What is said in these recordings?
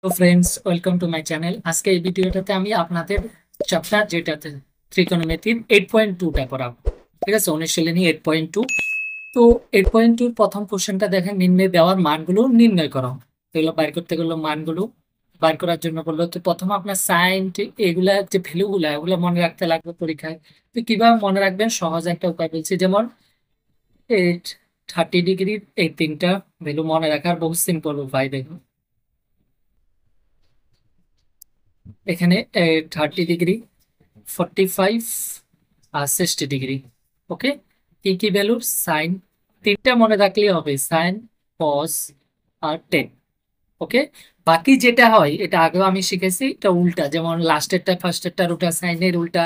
তো friends, welcome to my channel. আজকে এই ভিডিওটাতে আমি আপনাদের চ্যাপ্টার যেটাতে ত্রিকোণমিতির 8.2টা করাবো। ঠিক আছে, অনুশীলনী 8.2। তো 8.2 প্রথম কোশ্চেনটা দেখেন, নিম্নে দেওয়ার মানগুলো নির্ণয় করো। এগুলো বাইর করতে গেলে মানগুলো বাইর করার জন্য বললো, তো প্রথম আপনার সাইন এগুলা যে ভ্যালুগুলা এগুলো মনে রাখতে লাগবে পরীক্ষায়। তো কিভাবে মনে রাখবেন, সহজ একটা উপায় বলছি। যেমন 30 ডিগ্রির এই তিনটা ভ্যালু মনে রাখার বহু সিম্পল উপায় দেখুন। এখানে 30 ডিগ্রি, 45 আর 60 ডিগ্রি। ওকে, কি কি ভ্যালুর সাইন তিনটা মনে রাখলেই হবে, সাইন, কস আর টেন। ওকে, বাকি যেটা হয় এটা আগেও আমি শিখেছি, এটা উল্টা। যেমন লাস্টেরটা ফার্স্টেরটার উল্টা, সাইনের উল্টা,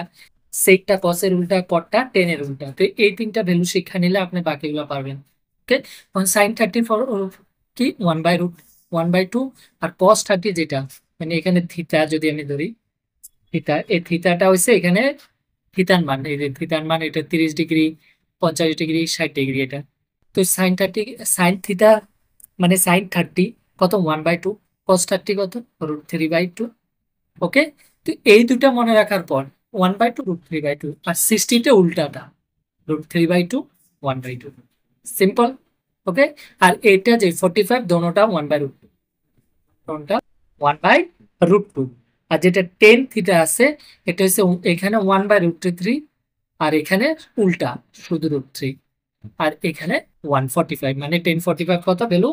সেকটা কসের উল্টা, কটটা টেনের উল্টা। তো এই তিনটা ভ্যালু শিক্ষা নিলে আপনি বাকিগুলো পারবেন। ওকে, সাইন 30 কি 1/√1/2, আর কস 30 যেটা মানে এখানে থিটা যদি আমি ধরি, থিটা, এই থিটাটা হচ্ছে এখানে থিতার মান। এই যে থিতার মান, এটা 30 ডিগ্রি, 50 ডিগ্রি, 60 ডিগ্রি এটা। তো সাইন থিটা মানে সাইন 30 কত, 1/2, কস 30 কত, √3/2। ওকে, তো এই দুটা মনে রাখার পর 1/2 √3/2, আর 60টা উল্টাটা, √3/2, 1/2, সিম্পল। ওকে, আর এটা যে 45 দোনোটা 1/√2, কোনটা 1/√2। আর যেটা টেন থিটা আছে এটা হচ্ছে এখানে 1/√3, আর এখানে উল্টা শুধু √3, আর এখানে 145, মানে 1045 কত ভ্যালু,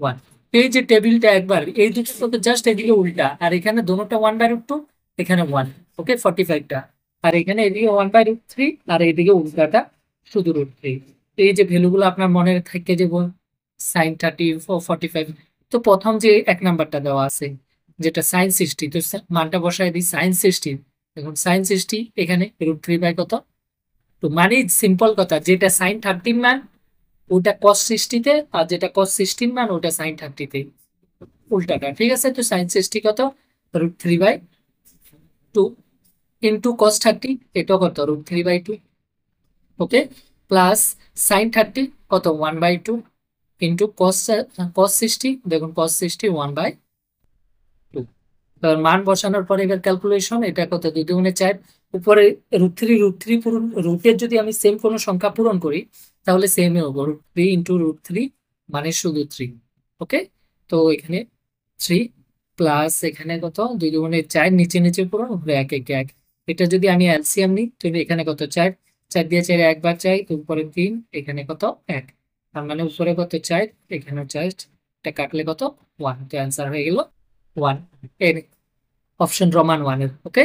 1। এই যে টেবিলটা একবার এই দুটো জাস্ট এদিকে উল্টা, আর এখানে দোনোটা 1/√2, এখানে 1। ওকে, 45টা, আর এখানে এদিকে 1/√3, আর এইদিকে উল্টাটা শুধু √3। এই যে ভ্যালুগুলো আপনার মনে থাকে, যে সাইন 30 ও 45। তো প্রথম যে এক নাম্বারটা দেওয়া আছে যেটা সাইন 60, তো মানটা বসায় দিই সাইন 60। এখন সাইন 60 এখানে √3 কত, তো মানে সিম্পল কথা, যেটা সাইন 30 মান ওটা কস 60-তে, আর যেটা কস 60 মান ওটা সাইন 30-তে, উল্টাটা। ঠিক আছে, তো সাইন 60 কত, √3/2 ইন্টু কস 30, এটাও কত, √3/2। ওকে, প্লাস সাইন 30 কত, 1/2 ইন্টু কস 60, দেখুন কস 60 1/2। এবার মান বসানোর পরে এবার ক্যালকুলেশন, এটা কত, 2 × 4, উপরে √3 পূরণ, রুটের যদি আমি সেম কোনো সংখ্যা পূরণ করি তাহলে সেমই হবো, √3 × √3 মানে শুধু 3। ওকে, তো এখানে 3 প্লাস এখানে কত, 2 × 4, নিচে নিচে পূরণ, উপরে 1 1 1। এটা যদি আমি এলসিএম নিই তো এখানে কত, 4, 4 দিয়ে 4 একবার চাই, তো উপরে 3, এখানে কত 1, তার মানে উপরে কত 4, এখানে 4, এটা কাটলে কত 1, তো অ্যান্সার হয়ে গেল 1, এর অপশন রোমান 1 এর। ওকে,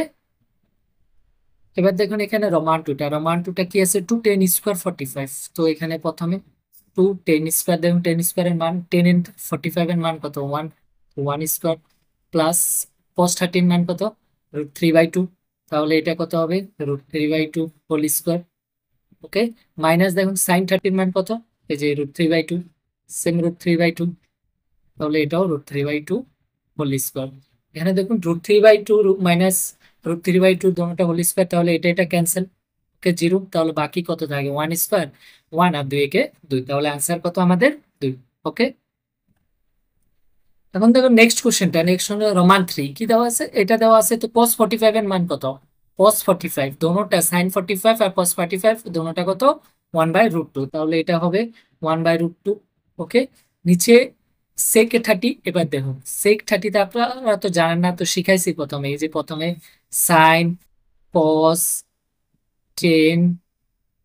এবার দেখুন এখানে রোমান 2টা কি আছে, 2 10^2 45। তো এখানে প্রথমে 2 10^2, দেখুন 10^2 এর মান, 10 × 45 এর মান কত, 1, 1^2, প্লাস cos 30 মান কত, √3/2, তাহলে এটা কত হবে, √3/2 হোল স্কোয়ার। ওকে, মাইনাস দেখুন সাইন 30 মান কত, এই যে √3/2, সেম √3/2, তাহলে এটাও √3/2 হোল স্কোয়ার। এখানে দেখুন √3/2 মাইনাস √3/2 দুটোটা হোল স্কোয়ার, তাহলে এটা এটা ক্যান্সেল, ওকে 0, তাহলে বাকি কত থাকে, 1^2, 1 আর 2 একে 2, তাহলে আনসার কত আমাদের 2। ওকে, এখন দেখুন নেক্সট কোশ্চেনটা, নেক্সট হলো রোমান 3। কি দেওয়া আছে, এটা দেওয়া আছে, তো cos 45 এর মান কত, cos 45 দোনোটা, সাইন 45 আর cos 45 দোনোটা কত, 1/√2, তাহলে এটা হবে 1/√2। ওকে, নিচে sec 30, এবার দেখুন sec 30তে আপনারা তো জানেন না, তো শিখাইছি প্রথমে, এই যে প্রথমে সাইন, কস, টেন,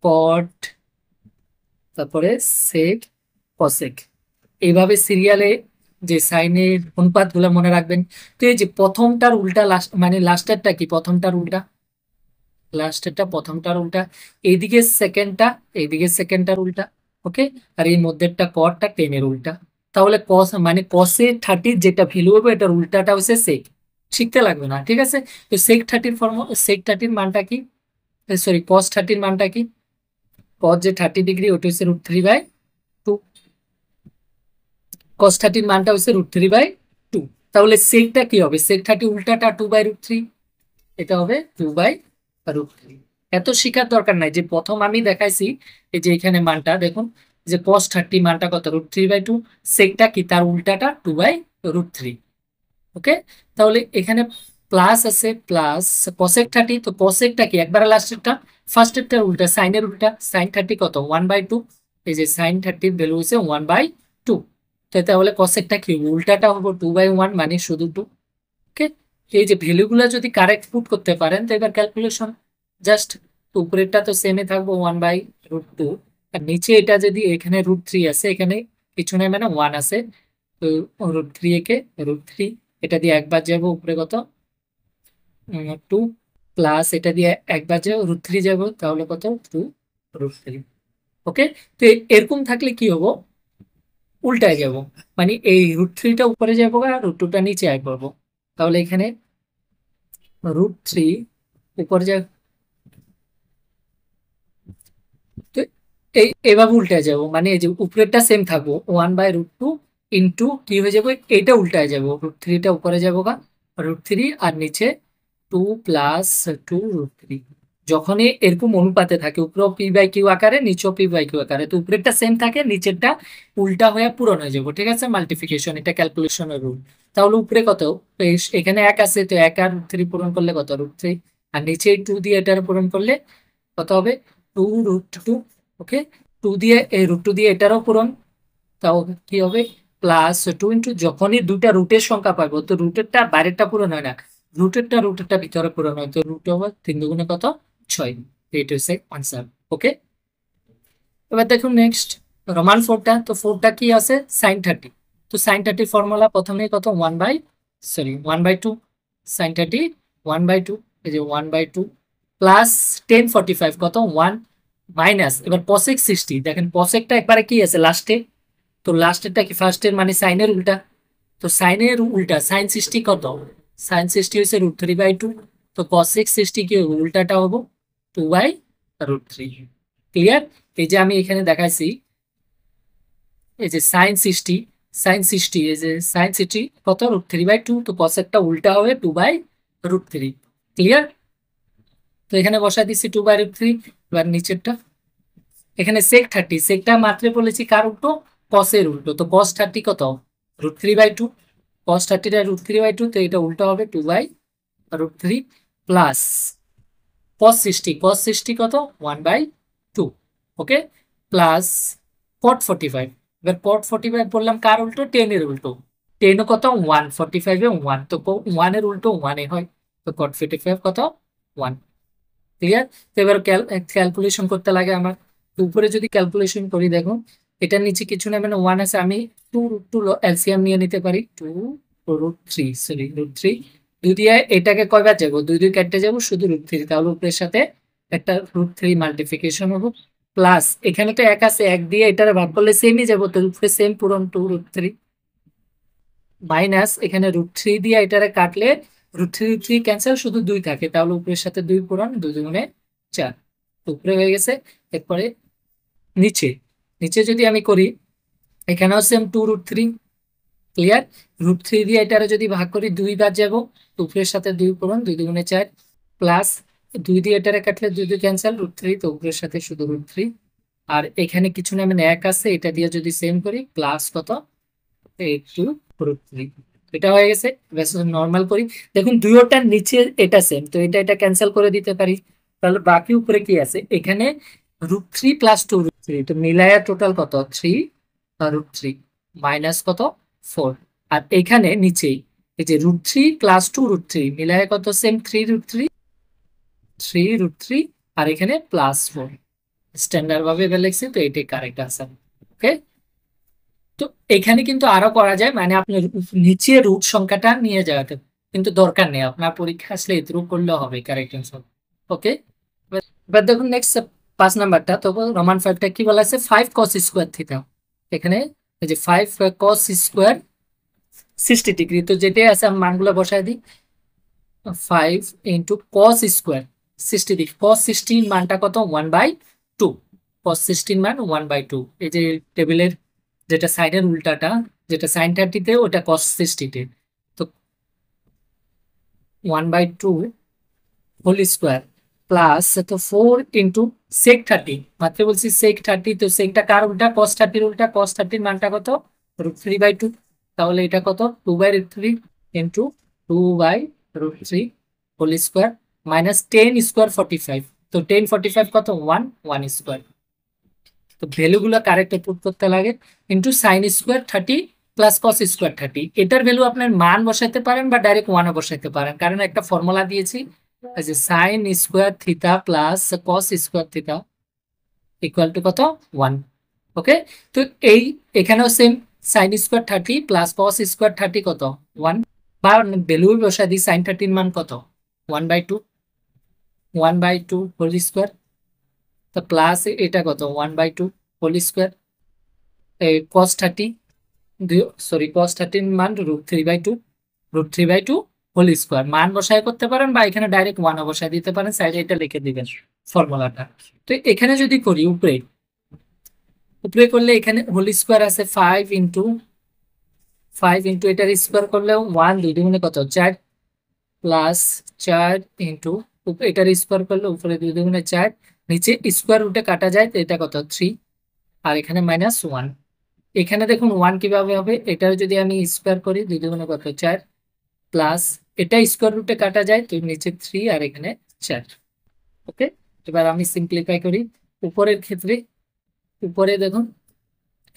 কট, তারপরে সেক, কসেক, এইভাবে সিরিয়ালে যে সাইনের অনুপাত গুলা মনে রাখবেন। তো এই যে প্রথমটার উল্টা লাস্ট, মানে লাস্টেরটা কি, প্রথমটার উল্টা, লাস্টেরটা প্রথমটার উল্টা, এইদিকে সেকেন্ডটা, এইদিকে সেকেন্ডটার উল্টা। ওকে, আর এই মধ্যেরটা কটটা টেনের উল্টা। তাহলে কস মানে cos 30 যেটা ভ্যালু হবে এটার উল্টাটা হচ্ছে সেক। শিখতে লাগবে না, ঠিক আছে। তো sec 30 মানটা কি, সরি cos 30 মানটা কি, cos যে 30 ডিগ্রি ওটা হচ্ছে √3/2, cos 30 মানটা হচ্ছে √3/2। তাহলে সেকটা কি হবে, sec 30 উল্টাটা 2/√3, এটা হবে 2/√3। এত শিখার দরকার নাই, যে প্রথম আমি দেখাইছি, এই যে এখানে মানটা দেখুন, যে cos 30 মানটা কত, √3/2, সেকটা কি তার উল্টাটা 2/√3। ওকে, তাহলে এখানে প্লাস আছে, প্লাস কসেক 30, তো কসেকটা কি একবার লাস্টেরটা, ফার্স্টেরটা উল্টা, সাইনের উল্টা, সাইন 30 কত 1/2, এই যে সাইন 30 ভ্যালু হচ্ছে 1/2। তো তাহলে কসেকটা কি উল্টাটা হবো 2/1, মানে শুধু 2। ওকে, এই যে ভ্যালুগুলো যদি কারেক্ট পুট করতে পারেন তো এবার ক্যালকুলেশন জাস্ট, উপরেরটা তো সেমে থাকবো 1/√2, আর নিচে এটা যদি এখানে √3 আছে, এখানে কিছু নেই মানে 1 আছে, তো √3 একে √3, এটা দিয়ে একবার যাবো উপরে কত 2, প্লাস এটা দিয়ে একবার যাবো √3 যাবো, তাহলে কত 2√3। ওকে, তো এরকম থাকলে কি হবো, উল্টায় যাব, মানে এই √3টা উপরে যাবো আর √2টা নিচে আয় করবো, তাহলে এখানে √3 উপরে যা, তো এই এভাবে উল্টে যাব, মানে এই যে উপরেরটা সেম থাকবো 1/√2 ইন্টু কি হয়ে যাবে, এইটা উল্টায় যাব, √3টা উপরে যাবো গা √3, আর নিচে 2 প্লাস 2√3। যখনই এরকম অনুপাতে থাকে, উপরেও p/q আকারে নিচেও p/q আকারে, তো উপরেরটা সেম থাকে, নিচেরটা উল্টা হয়ে পূরণ হয়ে যাবো, ঠিক আছে, মাল্টিপ্লিকেশন, এটা ক্যালকুলেশনের রুল। তাহলে উপরে কত, এখানে 1 আছে, তো 1 আর √3 পূরণ করলে কত √3, আর নিচে 2 দিয়ে এটার পূরণ করলে কত হবে 2√2। ওকে, 2 দিয়ে এই √2 দিয়ে এটারও পূরণ, তাও কি হবে +2 ইন্টু, যখনই দুইটা রুটের সংখ্যা পাবো তো রুটেরটা বাইরেরটা পূরণ হয় না, রুটেরটা ভিতরে পূরণ হয়, তো √ হবে 3 দুগুণে কত 6, এইটা হচ্ছে আনসার। ওকে, এবার দেখুন নেক্সট রোমান 4টা, তো 4টা কি আছে sin 30, তো sin 30 ফর্মুলা প্রথমে কত 1/2, sin 30 1/2, এই যে 1/2 প্লাস 1045 কত 1, মাইনাস এবার cosec 60, দেখেন cosecটা একবারে কি আছে লাস্টে, তো লাস্টেরটা কি ফার্স্টের মানে সাইনের উল্টা, তো সাইনের উল্টা sin 60 কত, sin 60 হচ্ছে √3/2, তো cosec 60 কি হবে? উল্টাটা হবো 2/√3। ক্লিয়ার, এই যে আমি এখানে দেখাইছি, এই যে সাইন সিক্সটি এই যে sin 60 কত √3/2, তো cosecটা উল্টা হবে 2/√3। ক্লিয়ার, তো এখানে বসাই দিচ্ছি 2/√3। এবার নিচেরটা, এখানে sec 30, সেকটা মাত্র বলেছি কার উল্টো, কসের উল্টো, তো cos 30 কত √3/2, cos 30টা √3/2, তো এটা উল্টো হবে 2/√3, প্লাস cos 60 কত 1/2। ওকে, প্লাস cot 45, এবার cot 45 বললাম কার উল্টো, 10 এর উল্টো, 10 কত 1, 45 এ 1, তো 1 এর উল্টো 1 এ হয়, তো cot 45 কত 1। ক্লিয়ার, তো এবার ক্যালকুলেশন করতে লাগে আমার, তো উপরে যদি ক্যালকুলেশন করি দেখো, এটার নিচে কিছু না মানে 1 আছে, আমি 2√2 এলসিএম নিয়ে নিতে পারি, 2√3, সরি √3, 2 দিয়ে এটাকে কয়বার যাবো, 2 2 কেটে যাবো, শুধু √3, তাহলে উপরের সাথে একটা √3 মাল্টিপ্লিকেশন হবো, প্লাস এখানে তো 1 আছে, 1 দিয়ে এটার ভাগ করলে সেমই যাবো, তো উপরে সেম পূরণ 2√3, মাইনাস এখানে √3 দিয়ে এটারে কাটলে √3 ক্যান্সেল, শুধু 2 থাকে, তাহলে উপরের সাথে 2 পূরণ, 2 দুগুণে 4, উপরে হয়ে গেছে। এরপরে নিচে, নিচে যদি আমি করি, এখানেও সেম 2√3। ক্লিয়ার, √3 দিয়ে এটারে যদি ভাগ করি 2 বার যাবো, তো উপরের সাথে 2 পূরণ, 2 দুগুণে 4, প্লাস 2 দিয়ে এটারে কাটলে 2 2 ক্যান্সেল, √3, তো উপরের সাথে শুধু √3, আর এখানে কিছু না মানে 1 আছে, এটা দিয়ে যদি সেম করি প্লাস কত 2√3, এটা হয়ে গেছে। নর্মাল করি, দেখুন দুইটার নিচে এটা সেম, তো এটা ক্যান্সেল করে দিতে পারি, তাহলে বাকি উপরে কি আছে, এখানে √3 প্লাস 2√3, তো মিলায়া টোটাল কত 3√3, মাইনাস কত 4, আর এখানে নিচেই এই যে √3 প্লাস 2√3 মিলায়া কত সেম 3√3, আর এখানে +4, স্ট্যান্ডার্ড ভাবে এবার লিখছি, তো এটাই কারেক্ট আনসার। ওকে, তো এখানে কিন্তু আরো করা যায়, মানে আপনার নিচে রুট সংখ্যাটা নিয়ে যাওয়াতে, কিন্তু দরকার নেই, আপনার পরীক্ষা আসলে এটুকু করলেও হবে কারেক্ট অ্যান্সার। ওকে, এবার দেখুন নেক্সট 5 নাম্বারটা, তো রোমান 5টা কি বলা আছে, 5 cos² এখানে এই যে 5 cos² 60 ডিগ্রি, তো যেটাই আছে আমি মানগুলো বসায় দিই, 5 × cos² 60 ডিগ্রি, cos 60 মানটা কত 1/2, cos 60 মান 1/2, এই যে টেবিলের যেটা সাইনের উল্টাটা, যেটা sin 30 ওটা cos 60, তো 1/2 হোল স্কোয়ার, প্লাস তো 4 × sec 30, মাত্র বলছি sec 30, তো সেকটা কার উল্টা, cos 30 উল্টা, cos 30 মানটা কত √3/2, তাহলে এটা কত 2/√3, into 2/√3 whole square minus 10 square 45। তো 10 45 কত 1 স্কোয়ার। তো ভ্যালুগুলো কারেক্টে পুট করতে লাগে into sine square 30 plus cos square 30। এটার ভ্যালু আপনার মান বসাইতে পারেন বা ডাইরেক্ট ওয়ানও বসাইতে পারেন, কারণ একটা ফর্মুলা দিয়েছি যে sine square theta plus cos square theta equal two কত 1। ওকে, তো এই এখানেও same sine square 30 plus cos square 30 কত 1, বা ভ্যালু বসাই দিই সাইন 30 মান কত 1/2, 1/2 হোল স্কোয়ার, তো প্লাস এটা কত 1/2 হোল স্কোয়ার, কস 30 কস 30 মান √3/2, √3/2 হোল স্কোয়ার। মান বসায় করতে পারেন বা এখানে ডাইরেক্ট ওয়ান বসায় দিতে পারেন, সাইডে এটা লিখে দিবেন ফর্মুলাটা। তো এখানে যদি করি উপরে উপরে করলে এখানে হোল স্কোয়ার আছে 5 ইন্টু এটার স্কোয়ার করলে 1 2 দুগুণে কত 4 প্লাস 4 ইন্টু এটার স্কোয়ার করলে উপরে 2 দুগুণে 4, নিচে স্কোয়ার রুটে কাটা যায়, তো এটা কত 3, আর এখানে -1। এখানে দেখুন 1 কিভাবে হবে, এটার যদি আমি স্কোয়ার করি 2 দুগুণে কত 4 প্লাস এটা স্কোয়ার রুটে কাটা যায়, তো নিচে 3 আর এখানে 4। ওকে, এবার আমি সিম্পলিফাই করি উপরের ক্ষেত্রে। উপরে দেখুন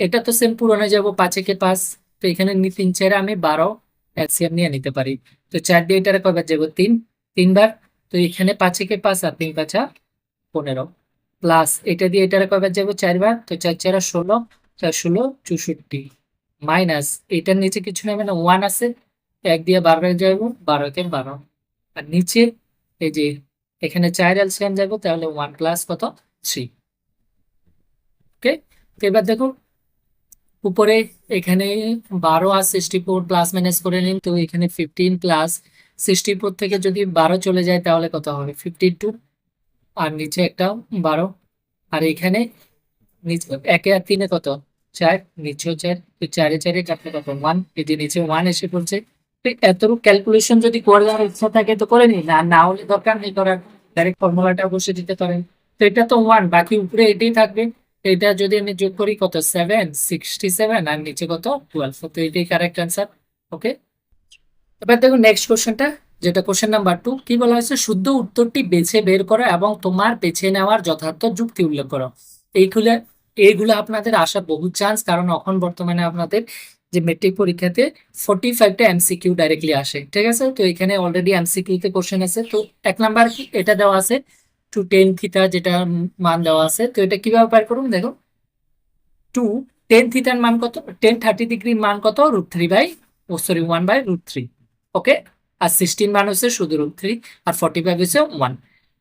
এটা তো সেম পুরনো যাব 5 একে 5, তো এখানে 3 4 আমি 12 এলসিএম নিয়ে নিতে পারি। তো 4 দিয়ে এটারে কয়বার যাব 3 3বার, তো এখানে 5 একে 5 আর 3 5 15 প্লাস এটা দিয়ে এটারে কয়বার যাব 4বার, তো 4 4 16, 4 16 64 মাইনাস এটার নিচে কিছু নেই মানে 1 আছে, 1 দিয়ে 12 যাব 12 কে 12, আর নিচে এই যে এখানে 4 এলসিএম যাব, তাহলে 1 প্লাস কত 3। ওকে, তো এবার দেখুন উপরে এখানে 12 আর 64 প্লাস মাইনাস করে নিন, তো এখানে 15 প্লাস 64 থেকে যদি 12 চলে যায় তাহলে কত হবে 52, আর নিচে একটা 12, আর এখানে নিচে 1 আর 3 কত 4, নিচেও 4, তো 4 4 কাটলে কত 1, এই যে নিচে 1 এসে পড়ছে। তো এতটুকু ক্যালকুলেশন যদি করে দেওয়ার ইচ্ছা থাকে তো করে নিন, না হলে দরকার নেই করার, ডাইরেক্ট ফর্মুলাটা বসে দিতে পারেন। তো এটা তো 1, বাকি উপরে এটাই থাকবে। এটা যদি আমি যোগ করি কত 767, আর নিচে কত 12, তো এটাই কারেক্ট অ্যান্সার। ওকে, এবার দেখুন নেক্সট কোশ্চেনটা, যেটা কোশ্চেন নাম্বার 2, কি বলা হয়েছে শুদ্ধ উত্তরটি বেছে বের করো এবং তোমার বেছে নেওয়ার যথার্থ যুক্তি উল্লেখ করো। এইগুলো এইগুলো আপনাদের আসার বহু চান্স, কারণ এখন বর্তমানে আপনাদের যে মেট্রিক পরীক্ষাতে 45টা এমসিকিউ ডাইরেক্টলি আসে, ঠিক আছে। তো এখানে অলরেডি এমসিকিউ তে কোশ্চেন আছে। তো 1 নাম্বার কি এটা দেওয়া আছে 2 tan থিটা, যেটা মান দেওয়া আছে, তো এটা কিভাবে বের করুন দেখো, 2 tan থিটার মান কত, tan 30 ডিগ্রির মান কত √3 1/√3। ওকে, আর 16 মান হচ্ছে শুধু √3, আর 45 হচ্ছে 1।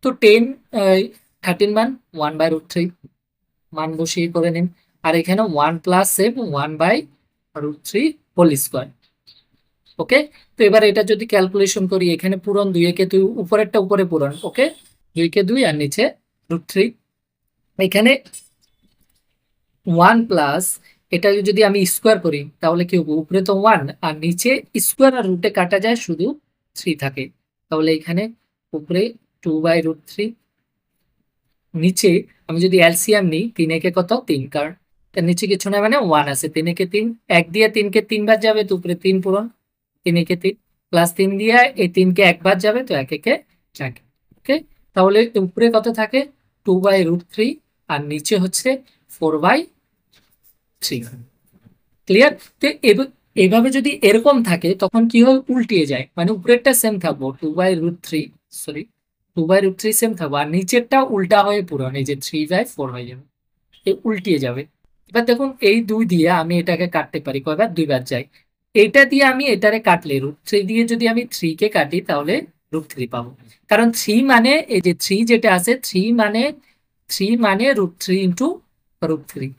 তো 13 মান 1/√3 মান বসিয়ে করে নিন, আর এখানে 1 প্লাস 1/√3 হোল স্কোয়ার। ওকে, তো এবার এটা যদি ক্যালকুলেশন করি, এখানে পূরণ 2 একে 2, উপরেরটা উপরে পূরণ, ওকে 2 কে 2 আর নিচে √3, এখানে 1 প্লাস এটা যদি আমি স্কোয়ার করি তাহলে কি হবে, উপরে তো 1 আর নিচে স্কোয়ার আর রুটে কাটা যায় শুধু 3 থাকে, তাহলে এখানে উপরে 2/√3, নিচে আমি যদি এলসিএম নিই 3 একে কত 3, কারণ তার নিচে কিছু না মানে 1 আছে, 3 একে 3, 1 দিয়ে 3 কে 3 বার যাবে, তো উপরে 3 পূরণ 3 একে 3 প্লাস 3 দিয়ে এই 3 কে একবার যাবে, তো 1 একে 1। ওকে, তাহলে উপরে কত থাকে 2/√3 আর নিচে হচ্ছে 4/3। ক্লিয়ার? তো এইভাবে যদি এরকম থাকে তখন কি হয় উল্টিয়ে যায়, মানে উপরেরটা সেম থাকবো 2/√3, সরি 2/√3 সেম থাকবো, আর নিচেরটা উল্টা হয়ে পূরণ, এই যে 3/4 হয়ে যাবে, এই উল্টিয়ে যাবে। এবার দেখুন এই 2 দিয়ে আমি এটাকে কাটতে পারি কয়বার, 2বার যাই। এইটা দিয়ে আমি এটারে কাটলে √3 দিয়ে যদি আমি 3 কে কাটি তাহলে √3 পাবো, কারণ 3 মানে এই যে 3 যেটা আছে 3 মানে √3 ইন্টু √3,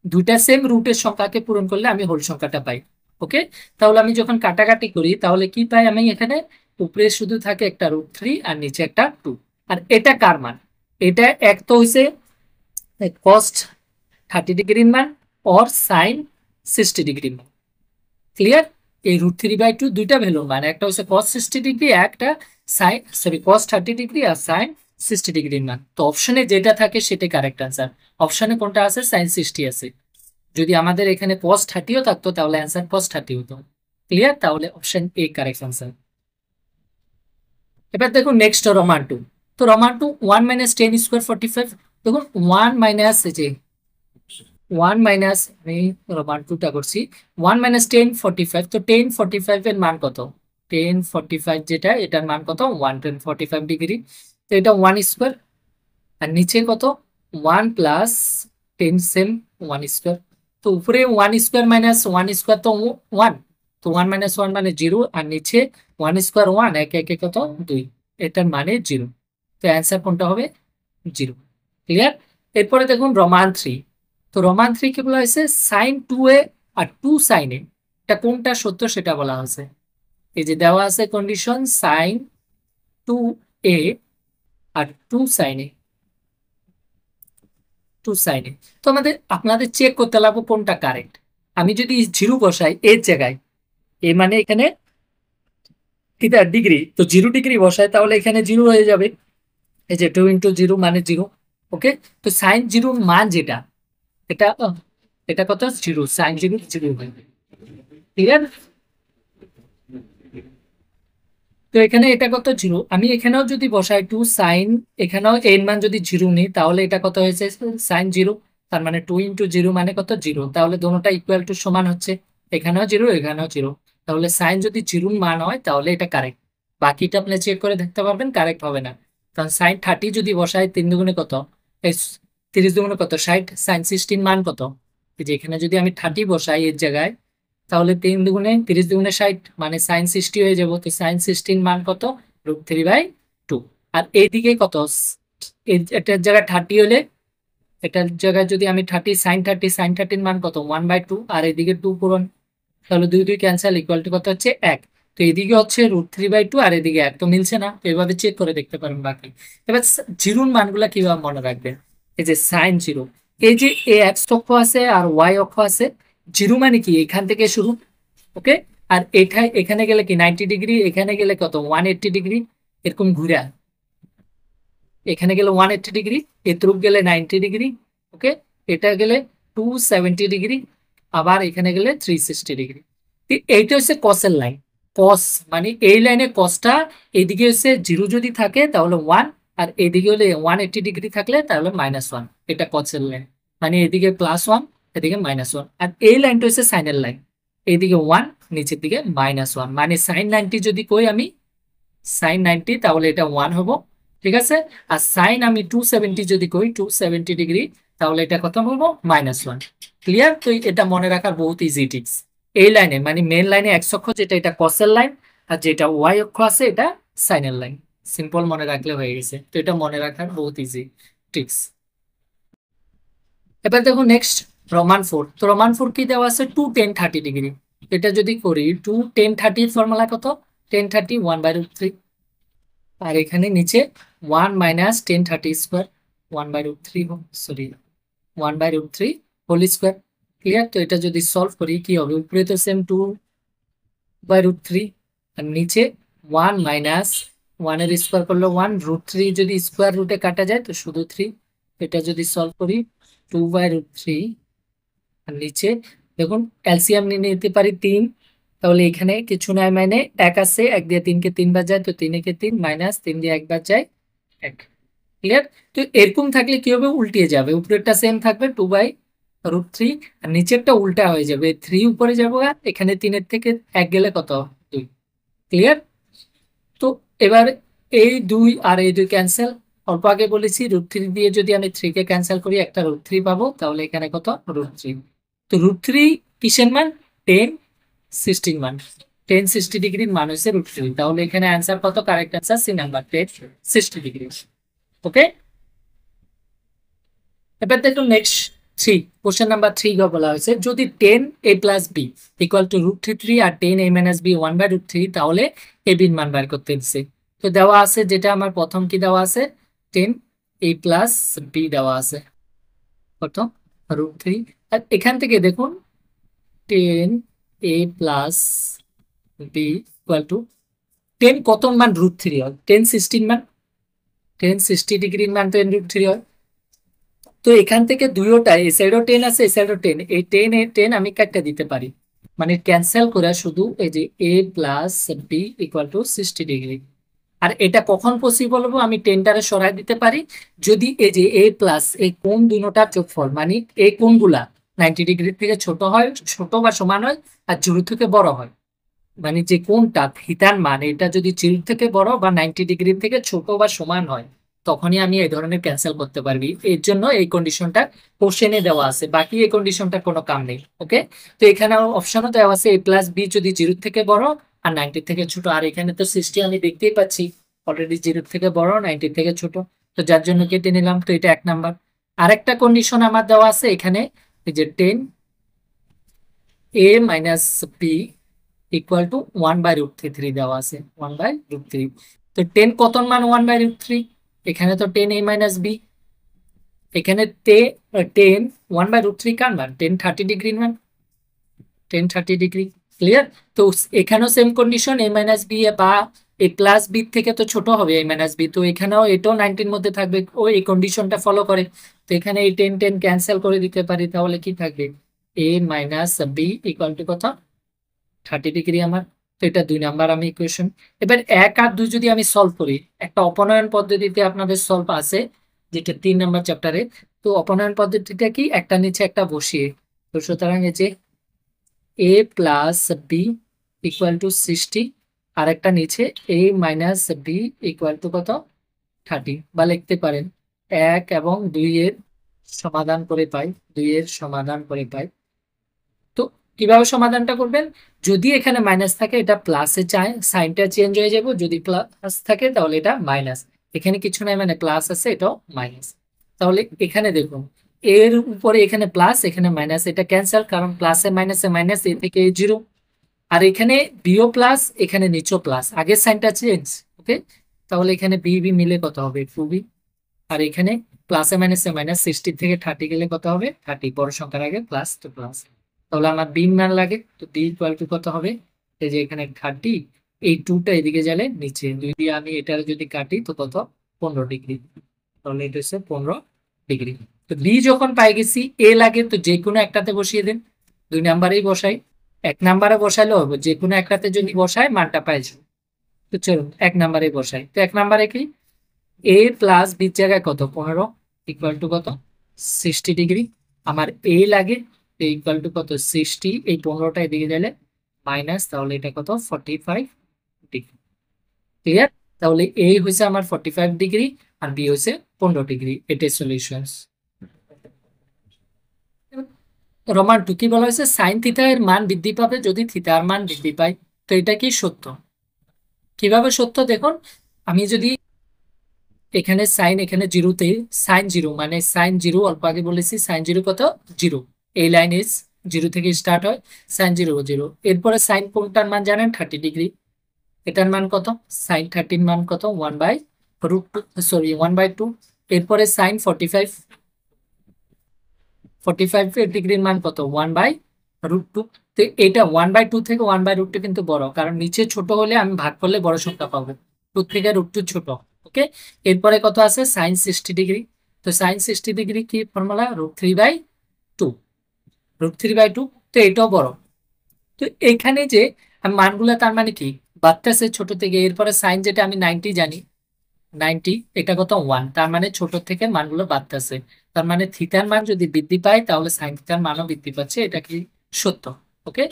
দুইটা সেম রুটের সংখ্যাকে পূরণ করলে আমি হোল সংখ্যাটা পাই। ওকে, তাহলে আমি যখন কাটাকাটি করি তাহলে কি পাই, আমি এখানে উপরে শুধু থাকে একটা √3 আর নিচে একটা 2, আর এটা কার মান, এটা এক তো হইছে কস্ট 30 ডিগ্রির মান অর সাইন 60 ডিগ্রির মান। ক্লিয়ার? এই √3/2 দুইটা ভ্যালুর মান, একটা হচ্ছে cos 60 ডিগ্রি, একটা সাইন cos 30 ডিগ্রি আর সাইন 60 ডিগ্রির মান। তো অপশনে যেটা থাকে সেটাই কারেক্ট আনসার। অপশনে কোনটা আছে, সাইন 60 আছে। যদি আমাদের এখানে cos 30ও থাকতো তাহলে অ্যান্সার cos 30 হতো। ক্লিয়ার? তাহলে অপশন এ কারেক্ট আনসার। এবার দেখুন নেক্সট রোমান টু। তো রোমান টু 1 মাইনাস 10 স্কোয়ার 45। দেখুন 1 মাইনাস এই যে 1 মাইনাস, আমি রোমান টুটা করছি, 1 মাইনাস 10 45। তো 10 45 এর মান কত? 10 45 যেটা, এটার মান কত? 1 10 45 ডিগ্রি। তো এটা 1 স্কোয়ার, আর নিচে কত? 1 প্লাস 10 সেম 1 স্কোয়ার। তো উপরে 1 স্কোয়ার মাইনাস 1 স্কোয়ার তো 1, তো 1 মাইনাস 1 মানে 0, আর নিচে 1 স্কোয়ার 1, একে একে কত? 2, এটার মানে 0। তো অ্যান্সার কোনটা হবে? 0। ক্লিয়ার? এরপরে দেখুন রোমান থ্রি। তো রোমান থ্রি কি বলা হয়েছে? সাইন 2a আর 2 সাইন এ, এটা কোনটা সত্য সেটা বলা হয়েছে। এই যে দেওয়া আছে কন্ডিশন সাইন 2a আর 2 সাইন এ, 2 সাইন এ। তো আপনাদের চেক করতে লাগবে কোনটা কারেক্ট। আমি যদি 0 বসাই এর জায়গায়, এ মানে এখানে থিটা ডিগ্রি, তো 0 ডিগ্রি বসাই তাহলে এখানে 0 হয়ে যাবে। এই যে 2 × 0 মানে 0। ওকে, তো সাইন 0 মান যেটা, এটা এটা কত? 0, সাইন 0 0 হবে। ক্লিয়ার? তো এখানে এটা কত? 0। আমি এখানেও যদি বসাই 2 সাইন, এখানেও এর মান যদি 0 নিই তাহলে এটা কত হয়েছে? সাইন 0। তার মানে 2 × 0 মানে কত? 0। তাহলে দোনোটা ইকুয়াল টু সমান হচ্ছে, এখানেও 0 এখানেও 0। তাহলে সাইন যদি 0 মান হয় তাহলে এটা কারেক্ট। বাকিটা আপনি চেক করে দেখতে পারবেন কারেক্ট হবে না। কারণ সাইন 30 যদি বসাই 3 দুগুণে কত? 30 দুগুণে কত? 60। সাইন 16 মান কত? এই যে এখানে যদি আমি 30 বসাই এর জায়গায়, তাহলে 3 দুগুণে 30 দুগুণে 60 মানে সাইন 60 হয়ে যাবো। তো সাইন 16 মান কত? √3/2। আর এইদিকে কত? এটার জায়গায় 30 হলে, এটার জায়গায় যদি আমি 30 সাইন 30, সাইন 30 মান কত? 1/2। আর এদিকে 2 পূরণ, তাহলে 2 2 ক্যান্সেল, ইকুয়াল টু কত হচ্ছে? 1। তো এদিকে হচ্ছে √3/2 আর এদিকে 1, তো মিলছে না। তো এভাবে চেক করে দেখতে পারেন বাকি। এবার জিরোর মানগুলা কিভাবে মনে রাখবেন? এই যে সাইন 0, এই যে এক্স অক্ষ আছে আর ওয়াই অক্ষ আছে, 0 মানে কি? এখান থেকে শুরু। ওকে, আর এখানে গেলে কি 90 ডিগ্রি, এখানে গেলে কত? 180 ডিগ্রি, এরকম ঘুরা। এখানে গেলে 180 ডিগ্রি, এতরূপ গেলে 90 ডিগ্রি। ওকে, এটা গেলে 270 ডিগ্রি, আবার এখানে গেলে 360 ডিগ্রি। এইটা হচ্ছে কসের লাইন। কস মানে এই লাইনে কসটা, এইদিকে হচ্ছে 0 যদি থাকে তাহলে 1, আর এইদিকে হলে 180 ডিগ্রি থাকলে তাহলে -1। এটা কসের লাইন, মানে এদিকে +1 এদিকে -1। আর এই লাইনটা হচ্ছে সাইনের লাইন, এইদিকে 1 নিচের দিকে -1। মানে সাইন 90 যদি কই আমি, সাইন 90, তাহলে এটা 1 হবো। ঠিক আছে? আর সাইন আমি 270 যদি কই, 270 ডিগ্রি, তাহলে এটা কত বলবো? -1। ক্লিয়ার? তো এটা মনে রাখার বহুত ইজি টিক্স। এই লাইনে মানে মেন লাইনে এক্স অক্ষ যেটা, এটা কসের লাইন, আর যেটা ওয়াই অক্ষ আছে এটা সাইনের লাইন। সিম্পল মনে রাখলে হয়ে গেছে। তো এটা মনে রাখার বহুত ইজি টিক্স। এবার দেখো নেক্সট রোমান 4। তো রোমান 4 কি দেওয়া আছে? 2 10 30 ডিগ্রি। এটা যদি করি 2 10 30, ফর্মুলা কত? 10 30 1/√3। আর এখানে নিচে 1 minus 10 30 square 1/√3, sorry 1/√3 whole square. Clear? তো এটা যদি সলভ করি কি হবে? উপরে তো সেম 2/√3, আর নিচে 1 মাইনাস 1 এর স্কোয়ার করলে 1, √3 যদি স্কোয়ার রুটে কাটা যায় তো শুধু 3। এটা যদি সলভ করি 2/√3, আর নিচে দেখুন ক্যালসিয়াম নিয়ে নিতে পারি 3, তাহলে এখানে কিছু নাই, মানে 1 আছে, 1 দিয়ে 3 কে 3 বার যায়, তো 3 একে 3 মাইনাস 3 দিয়ে 1 বার যায় 1। ক্লিয়ার? তো এরকম থাকলে কি হবে? উল্টিয়ে যাবে, উপরেরটা সেম থাকবে 2/√3, আর নিচেরটা উল্টা হয়ে যাবে, 3 উপরে যাবো, আর এখানে 3-এর থেকে 1 গেলে কত? 2। ক্লিয়ার? তো এবার এই 2 আর এই 2 ক্যান্সেল। অল্প আগে বলেছি √3 দিয়ে যদি আমি 3 কে ক্যান্সেল করি একটা √3 পাবো, তাহলে এখানে কত? √3। তো √3 কিসের মান? 10 60 মান। 10 60 ডিগ্রির মান হচ্ছে √3। তাহলে এখানে অ্যান্সার কত? Correct answer C number, 10 60 degree. Okay, এবার দেখুন নেক্সট 3, কোশ্চেন নাম্বার 3 বলা হয়েছে যদি 10a plus B equal to √3 আর 10a মাইনাস বি 1/√3, তাহলে এ বির মান বার করতে দিচ্ছে। তো দেওয়া আছে যেটা আমার প্রথম কি দেওয়া আছে? 10a প্লাস বি দেওয়া আছে কত? √3। আর এখান থেকে দেখুন 10a plus B equal two 10 কত মান? √3 হয়। 10 16 মান, 10 60 ডিগ্রির মান 10√3 হয়। তো এখান থেকে দুইটাই, এই সাইডও 10 আছে এই সাইডও 10, এই 10 এ 10 আমি কাটতে দিতে পারি। মানে ক্যান্সেল করে শুধু এই যে A plus B equal to 60 degree. আর এটা কখন পসিবল হবে, আমি টেনটারে সরাই দিতে পারি যদি এই যে এ প্লাস এই কোণ দুটোটার যোগফল, মানে এই কোণগুলা 90 ডিগ্রি থেকে ছোট হয়, ছোট বা সমান হয়, আর জিরো থেকে বড় হয়, মানে যে কোণটা থিটার মান এটা যদি জিরো থেকে বড় বা 90 ডিগ্রি থেকে ছোট বা সমান হয়, তখনই আমি এই ধরনের ক্যান্সেল করতে পারবি। এর জন্য এই কন্ডিশনটা কোশ্চেনে দেওয়া আছে, বাকি এই কন্ডিশনটা কোনো কাম নেই। ওকে, তো এখানে অপশনও দেওয়া আছে এ প্লাস বি যদি জিরো থেকে বড় আর 90 থেকে ছোট, আর এখানে তো 60 আমি দেখতেই পাচ্ছি অলরেডি জিরো থেকে বড় 90 থেকে ছোট, তো যার জন্য কেটে নিলাম। তো এটা 1 নাম্বার। আরেকটা কন্ডিশন আমার দেওয়া আছে এখানে, এই যে 10a - b ইকুয়াল টু 1/√3 দেওয়া আছে, 1/√3। তো 10 কত মান 1/√3, এখানে তো 10a - b, এখানে 10 1/√3 কার মান 10 30 ডিগ্রি মান, 10 30 ডিগ্রি। ক্লিয়ার? তো এখানেও সেম কন্ডিশন, a - b বা এ প্লাস বি থেকে তো ছোট হবে a - b, তো এখানেও এটাও 90-র মধ্যে থাকবে, ও এই কন্ডিশনটা ফলো করে। তো এখানে এই 10 10 ক্যান্সেল করে দিতে পারি, তাহলে কি থাকবে a - b ইকুয়াল টু কত 30 ডিগ্রি আমার। তো এটা 2 নাম্বার আমি ইকুয়েশন। এবার 1 আর 2 যদি আমি সলভ করি, একটা অপনয়ন পদ্ধতিতে আপনাদের সলভ আছে যেটা 3 নাম্বার চ্যাপ্টারে। তো অপনয়ন পদ্ধতিটা কি, একটা নিচে একটা বসিয়ে, তো সুতরাং এই যে A plus B equal to 60, আর একটা নিচে a - b ইকুয়াল টু কত 30, বা লিখতে পারেন 1 এবং 2 এর সমাধান করে পাই, 2 এর সমাধান করে পাই। তো কিভাবে সমাধানটা করবেন, যদি এখানে মাইনাস থাকে এটা প্লাসে চায়, সাইনটা চেঞ্জ হয়ে যাবে, যদি প্লাস থাকে তাহলে এটা মাইনাস, এখানে কিছু নাই মানে প্লাস আছে এটাও মাইনাস। তাহলে এখানে দেখুন এর উপরে এখানে প্লাস এখানে মাইনাস, এটা ক্যান্সেল, কারণ প্লাসে মাইনাসে মাইনাস, এ থেকে জিরো। আর এখানে বিও প্লাস এখানে নিচও প্লাস, আগের সাইনটা চেঞ্জ। ওকে, তাহলে এখানে বি বি মিলে কত হবে 2b, আর এখানে প্লাসে মাইনাসে মাইনাস, 60 থেকে 30 গেলে কত হবে 30, বড় সংখ্যার আগে প্লাস, তো প্লাস। তাহলে আমার বি মান লাগে, তো বি ইকুয়াল টু কত হবে, এই যে এখানে 30, এই 2টা এদিকে গেলে নিচে, যদি আমি এটা যদি কাটি তো কত 15 ডিগ্রি, তাহলে এটা হচ্ছে 15 ডিগ্রি। তো বি যখন পাই গেছি, এ লাগে তো যে কোনো একটাতে বসিয়ে দিন, 2 নাম্বারেই বসাই। 1 নাম্বারে বসাইলেও হবে, যে কোনো একটাতে যদি বসাই মানটা পাই যাবে। তো চলুন 1 নাম্বারে বসাই। তো 1 নাম্বারে কি, এ প্লাস বির জায়গায় কত 15 ইকুয়াল টু কত 60 ডিগ্রি, আমার এ লাগে ইকুয়াল টু কত 60, এই 15টা এদিকে গেলে মাইনাস, তাহলে এটা কত 45 ডিগ্রি। ক্লিয়ার? তাহলে এ হয়েছে আমার 45 ডিগ্রি আর বি হয়েছে 15 ডিগ্রি, এটাই সলিউশন। রোমান 2 কি বলা হয়েছে, সাইন থিটা এর মান বৃদ্ধি পাবে যদি থিটার মান বৃদ্ধি পায়। তো এটা কি সত্য? কিভাবে সত্য দেখুন, আমি যদি এখানে সাইন এখানে জিরোতে, সাইন জিরো মানে সাইন জিরো, অল্প আগে বলেছি সাইন জিরো কত জিরো, এই লাইন ইজ জিরো থেকে স্টার্ট হয়, সাইন জিরো জিরো, এরপরে সাইন কোনটার মান জানেন 30 ডিগ্রি, এটার মান কত সাইন 30 মান কত 1/√2, সরি 1/2। এরপরে সাইন 45, 45 ডিগ্রির মান কত 1/√2। তো এটা 1/2 থেকে 1/√2 কিন্তু বড়, কারণ নিচে ছোট হলে আমি ভাগ করলে বড় সংখ্যা পাবো, 2 থেকে √2 ছোট। ওকে, এরপরে কত আছে সাইন 60 ডিগ্রি, তো সাইন 60 ডিগ্রি কি ফর্মুলা √3/2, √3/2, তো এটাও বড়। তো এখানে যে আমি মানগুলো তার মানে কি বাড়তেছে ছোট থেকে, এরপরে সাইন যেটা আমি 90 জানি, 90 এটা কত 1, তার মানে ছোট থেকে মানগুলো বাড়তেছে, তার মানে থিটার মান যদি বৃদ্ধি পায় তাহলে সাইন থিটার মানও বৃদ্ধি পাচ্ছে, এটা কি সত্য? ওকে,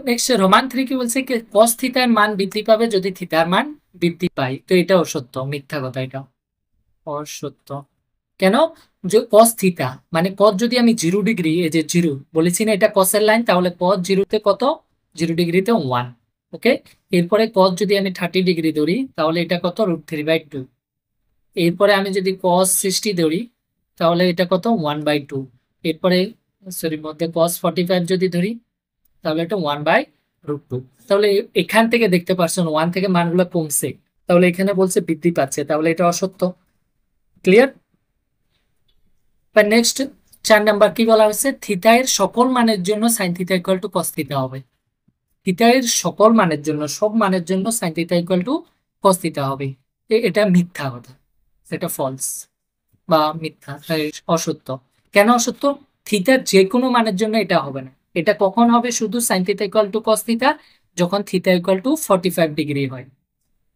নেক্সট রোমান 3 কি বলছে, কি কস থিটার মান বৃদ্ধি পাবে যদি থিটার মান বৃদ্ধি পায়, তো এটাও সত্য, মিথ্যা কথা, এটা অসত্য। কেন, যে কস থিটা মানে কস, যদি আমি 0 ডিগ্রি, এই যে জিরো বলেছি না এটা কসের লাইন, তাহলে কস জিরোতে কত 0 ডিগ্রিতে 1। ওকে, এরপরে কস যদি আমি 30 ডিগ্রি ধরি তাহলে এটা কত √3/2, এরপরে আমি যদি কস 60 ধরি তাহলে এটা কত 1/2, এরপরে সরি মধ্যে কস 45 যদি ধরি তাহলে এটা 1/√2। তাহলে এখান থেকে দেখতে পাচ্ছেন 1 থেকে মানগুলো কমছে, তাহলে এখানে বলছে বৃদ্ধি পাচ্ছে, তাহলে এটা অসত্য। ক্লিয়ার? বা নেক্সট 4 নাম্বার কি বলা হয়েছে, থিটা এর সকল মানের জন্য sine theta equal to cos theta হবে। থিটা এর সকল মানের জন্য, সব মানের জন্য sine theta equal to cos theta হবে, এটা মিথ্যা কথা, এটা ফলস বা মিথ্যা, অসত্য। কেন অসত্য, থিটার যে কোনো মানের জন্য এটা হবে না, এটা কখন হবে? শুধু sine theta equal to cos theta, যখন থিটা ইকুয়াল টু 45 ডিগ্রি হয়।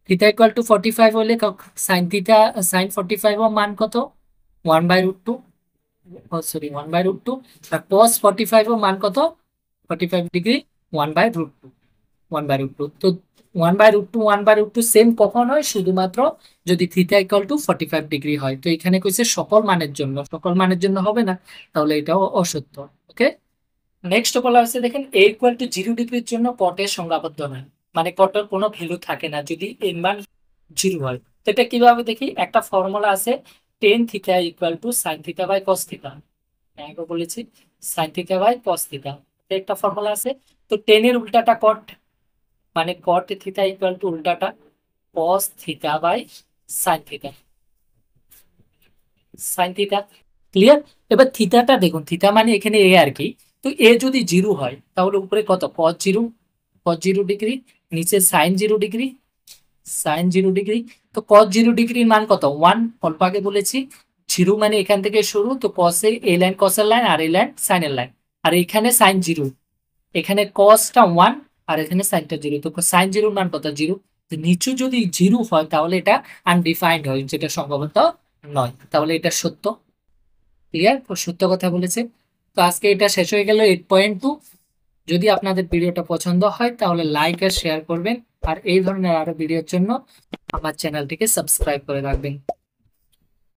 থিটা ইকুয়াল টু 45 হলে সাইন থিটা, সাইন 45 এর মান কত? 1/√2, সরি 1/√2। আর কস 45 এর মান কত? 45 ডিগ্রি, 1/√2, 1/√2। তো 1/√2, 1/√2 সেম কখন হয়? শুধুমাত্র যদি থিটা ইকুয়াল টু 45 ডিগ্রি হয়। তো এখানে কইছে সকল মানের জন্য, সকল মানের জন্য হবে না, তাহলে এটাও অসত্য। ওকে, নেক্সট বলা হয়েছে দেখেন এ ইকুয়াল টু 0 ডিগ্রির জন্য কটের সংজ্ঞাবদ্ধ নয়, মানে কটের কোনো ভ্যালু থাকে না যদি এর মান 0 হয়। তো এটা কিভাবে দেখি? একটা ফর্মুলা আছে, tan theta equal to sine theta by cos theta. আগে বলেছি sine theta by cos theta, একটা ফর্মুলা আছে। তো টেনের উল্টাটা কট, মানে কট থিটা ইকুয়াল টু উল্টাটা cos theta by sine theta, sine theta. Clear? এবার থিটাটা দেখুন, থিটা মানে এখানে এ আর কি। তো এ যদি 0 হয় তাহলে উপরে কত? cos 0, cos 0 ডিগ্রি, নিচে sin 0 ডিগ্রি, sin 0 ডিগ্রি। তো cos 0 ডিগ্রির মান কত? 1, অল্প আগে বলেছি। 0 মানে এখান থেকে শুরু, তো কসে এ লাইন কসের লাইন, আর এই লাইন সাইনের লাইন। আর এখানে sin 0, এখানে কসটা 1 আর এখানে সাইনটা 0, তো sin 0 মান কত? 0। তো নিচু যদি 0 হয় তাহলে এটা আনডিফাইন্ড হয়, যেটা সম্ভবত নয়, তাহলে এটা সত্য। ক্লিয়ার? সত্য কথা বলেছে। তো আজকে এটা শেষ হয়ে গেল 8.2। যদি আপনাদের ভিডিওটা পছন্দ হয় তাহলে লাইক আর শেয়ার করবেন, আর এই ধরনের আরো ভিডিওর জন্য আমার চ্যানেলটিকে সাবস্ক্রাইব করে রাখবেন।